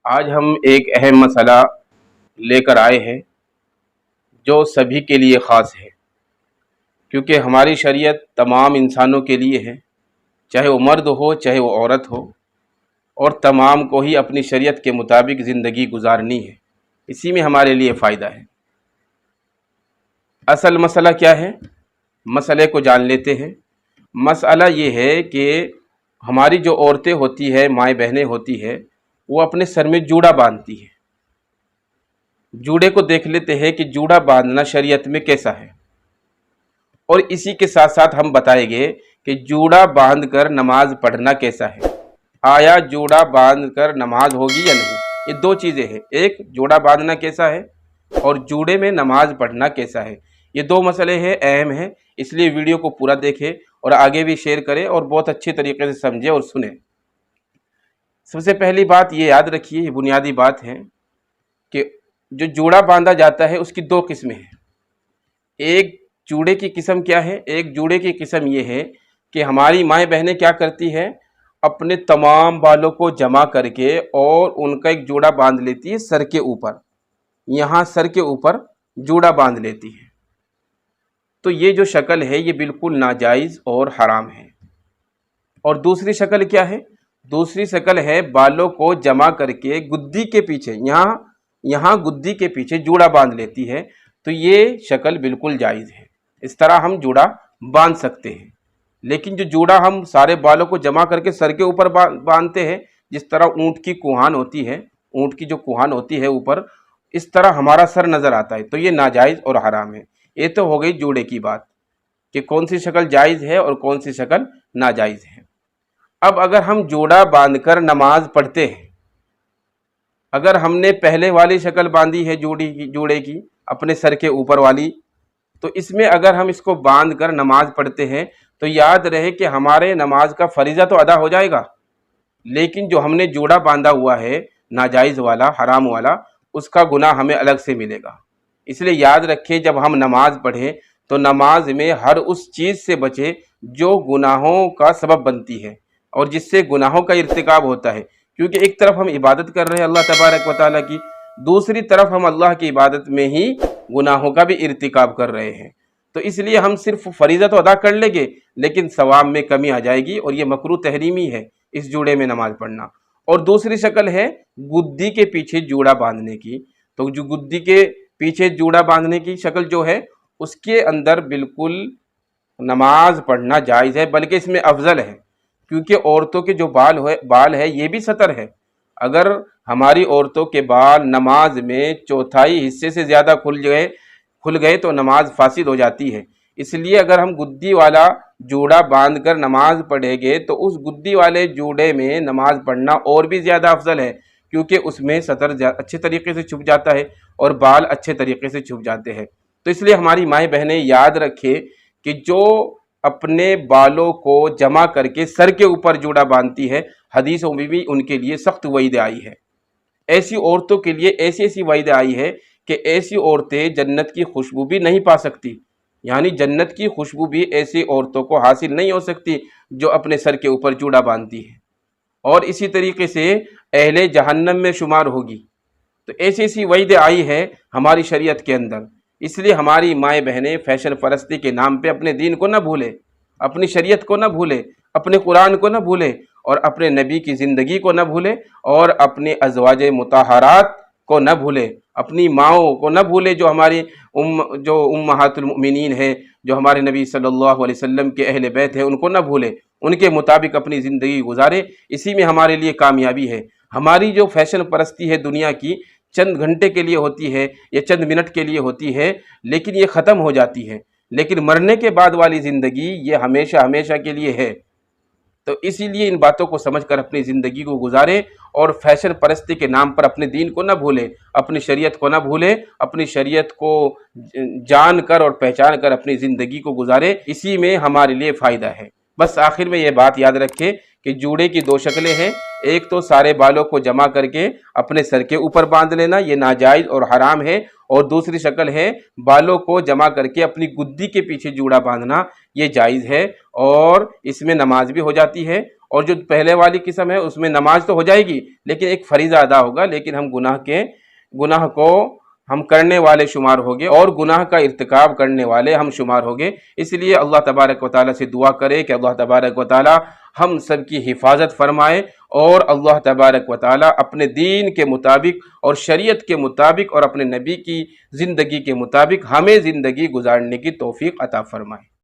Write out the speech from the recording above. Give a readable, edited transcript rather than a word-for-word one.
آج ہم ایک اہم مسئلہ لے کر آئے ہیں جو سبھی کے لیے خاص ہے، کیونکہ ہماری شریعت تمام انسانوں کے لیے ہے، چاہے وہ مرد ہو چاہے وہ عورت ہو، اور تمام کو ہی اپنی شریعت کے مطابق زندگی گزارنی ہے۔ اسی میں ہمارے لیے فائدہ ہے۔ اصل مسئلہ کیا ہے؟ مسئلے کو جان لیتے ہیں۔ مسئلہ یہ ہے کہ ہماری جو عورتیں ہوتی ہے، مائیں بہنیں ہوتی ہے، وہ اپنے سر میں جوڑا باندھتی ہے۔ جوڑے کو دیکھ لیتے ہیں کہ جوڑا باندھنا شریعت میں کیسا ہے، اور اسی کے ساتھ ساتھ ہم بتائیں گے کہ جوڑا باندھ کر نماز پڑھنا کیسا ہے۔ آیا جوڑا باندھ کر نماز ہوگی یا نہیں؟ یہ دو چیزیں ہیں، ایک جوڑا باندھنا کیسا ہے اور جوڑے میں نماز پڑھنا کیسا ہے۔ یہ دو مسئلے ہیں، اہم ہیں، اس لیے ویڈیو کو پورا دیکھیں اور آگے بھی شیئر کریں اور بہت اچھے طریقے سے سمجھیں اور سنیں۔ سب سے پہلی بات یہ یاد رکھیے، یہ بنیادی بات ہے کہ جو جوڑا باندھا جاتا ہے اس کی دو قسمیں ہیں۔ ایک جوڑے کی قسم کیا ہے؟ ایک جوڑے کی قسم یہ ہے کہ ہماری مائیں بہنیں کیا کرتی ہیں، اپنے تمام بالوں کو جمع کر کے اور ان کا ایک جوڑا باندھ لیتی ہے سر کے اوپر، یہاں سر کے اوپر جوڑا باندھ لیتی ہے۔ تو یہ جو شکل ہے یہ بالکل ناجائز اور حرام ہے۔ اور دوسری شکل کیا ہے؟ دوسری شکل ہے بالوں کو جمع کر کے گدی کے پیچھے، یہاں گدی کے پیچھے جوڑا باندھ لیتی ہے، تو یہ شکل بالکل جائز ہے۔ اس طرح ہم جوڑا باندھ سکتے ہیں، لیکن جو جوڑا ہم سارے بالوں کو جمع کر کے سر کے اوپر باندھتے ہیں، جس طرح اونٹ کی کوہان ہوتی ہے، اونٹ کی جو کوہان ہوتی ہے اوپر، اس طرح ہمارا سر نظر آتا ہے، تو یہ ناجائز اور حرام ہے۔ یہ تو ہو گئی جوڑے کی بات کہ کون سی شکل جائز ہے اور کون سی شکل ناجائز ہے۔ اب اگر ہم جوڑا باندھ کر نماز پڑھتے ہیں، اگر ہم نے پہلے والی شکل باندھی ہے جوڑے کی اپنے سر کے اوپر والی، تو اس میں اگر ہم اس کو باندھ کر نماز پڑھتے ہیں تو یاد رہے کہ ہمارے نماز کا فریضہ تو ادا ہو جائے گا، لیکن جو ہم نے جوڑا باندھا ہوا ہے ناجائز والا، حرام والا، اس کا گناہ ہمیں الگ سے ملے گا۔ اس لیے یاد رکھیں جب ہم نماز پڑھیں تو نماز میں ہر اس چیز سے بچے جو گناہوں کا سبب بنتی ہے اور جس سے گناہوں کا ارتکاب ہوتا ہے، کیونکہ ایک طرف ہم عبادت کر رہے ہیں اللہ تبارک و تعالیٰ کی، دوسری طرف ہم اللہ کی عبادت میں ہی گناہوں کا بھی ارتکاب کر رہے ہیں۔ تو اس لیے ہم صرف فریضہ تو ادا کر لیں گے لیکن ثواب میں کمی آ جائے گی، اور یہ مکروہ تحریمی ہے اس جوڑے میں نماز پڑھنا۔ اور دوسری شکل ہے گدی کے پیچھے جوڑا باندھنے کی، تو جو گدی کے پیچھے جوڑا باندھنے کی شکل جو ہے اس کے اندر بالکل نماز پڑھنا جائز ہے، بلکہ اس میں افضل ہے، کیونکہ عورتوں کے جو بال ہے یہ بھی سطر ہے۔ اگر ہماری عورتوں کے بال نماز میں چوتھائی حصے سے زیادہ کھل گئے تو نماز فاسد ہو جاتی ہے۔ اس لیے اگر ہم گدی والا جوڑا باندھ کر نماز پڑھیں گے تو اس گدی والے جوڑے میں نماز پڑھنا اور بھی زیادہ افضل ہے، کیونکہ اس میں سطر اچھے طریقے سے چھپ جاتا ہے اور بال اچھے طریقے سے چھپ جاتے ہیں۔ تو اس لیے ہماری مائیں بہنیں یاد رکھیں کہ جو اپنے بالوں کو جمع کر کے سر کے اوپر جوڑا باندھتی ہے، حدیثوں میں بھی ان کے لیے سخت وعید آئی ہے۔ ایسی عورتوں کے لیے ایسی وعید آئی ہے کہ ایسی عورتیں جنت کی خوشبو بھی نہیں پا سکتی، یعنی جنت کی خوشبو بھی ایسی عورتوں کو حاصل نہیں ہو سکتی جو اپنے سر کے اوپر جوڑا باندھتی ہے، اور اسی طریقے سے اہل جہنم میں شمار ہوگی۔ تو ایسی وعید آئی ہے ہماری شریعت کے اندر۔ اس لیے ہماری مائیں بہنیں فیشن پرستی کے نام پہ اپنے دین کو نہ بھولے، اپنی شریعت کو نہ بھولے، اپنے قرآن کو نہ بھولے، اور اپنے نبی کی زندگی کو نہ بھولے، اور اپنے ازواج مطہرات کو نہ بھولے، اپنی ماؤں کو نہ بھولے جو ہماری جو امہات المؤمنین ہیں، جو ہمارے نبی صلی اللہ علیہ وسلم کے اہل بیت ہیں، ان کو نہ بھولے، ان کے مطابق اپنی زندگی گزارے۔ اسی میں ہمارے لیے کامیابی ہے۔ ہماری جو فیشن پرستی ہے دنیا کی، چند گھنٹے کے لیے ہوتی ہے یا چند منٹ کے لیے ہوتی ہے، لیکن یہ ختم ہو جاتی ہے، لیکن مرنے کے بعد والی زندگی یہ ہمیشہ ہمیشہ کے لیے ہے۔ تو اسی لیے ان باتوں کو سمجھ کر اپنی زندگی کو گزارے، اور فیشن پرستی کے نام پر اپنے دین کو نہ بھولے، اپنی شریعت کو نہ بھولے، اپنی شریعت کو جان کر اور پہچان کر اپنی زندگی کو گزارے۔ اسی میں ہمارے لیے فائدہ ہے۔ بس آخر میں یہ بات یاد رکھے کہ جوڑے کی دو شکلیں ہیں، ایک تو سارے بالوں کو جمع کر کے اپنے سر کے اوپر باندھ لینا، یہ ناجائز اور حرام ہے، اور دوسری شکل ہے بالوں کو جمع کر کے اپنی گدی کے پیچھے جوڑا باندھنا، یہ جائز ہے، اور اس میں نماز بھی ہو جاتی ہے اور جو پہلے والی قسم ہے اس میں نماز تو ہو جائے گی لیکن ایک فریضہ ادا ہوگا، لیکن ہم گناہ کو ہم کرنے والے شمار ہوگے اور گناہ کا ارتکاب کرنے والے ہم شمار ہوگے۔ اس لیے اللہ تبارک و تعالیٰ سے دعا کرے کہ اللہ تبارک و تعالیٰ ہم سب کی حفاظت فرمائے، اور اللہ تبارک و تعالیٰ اپنے دین کے مطابق اور شریعت کے مطابق اور اپنے نبی کی زندگی کے مطابق ہمیں زندگی گزارنے کی توفیق عطا فرمائے۔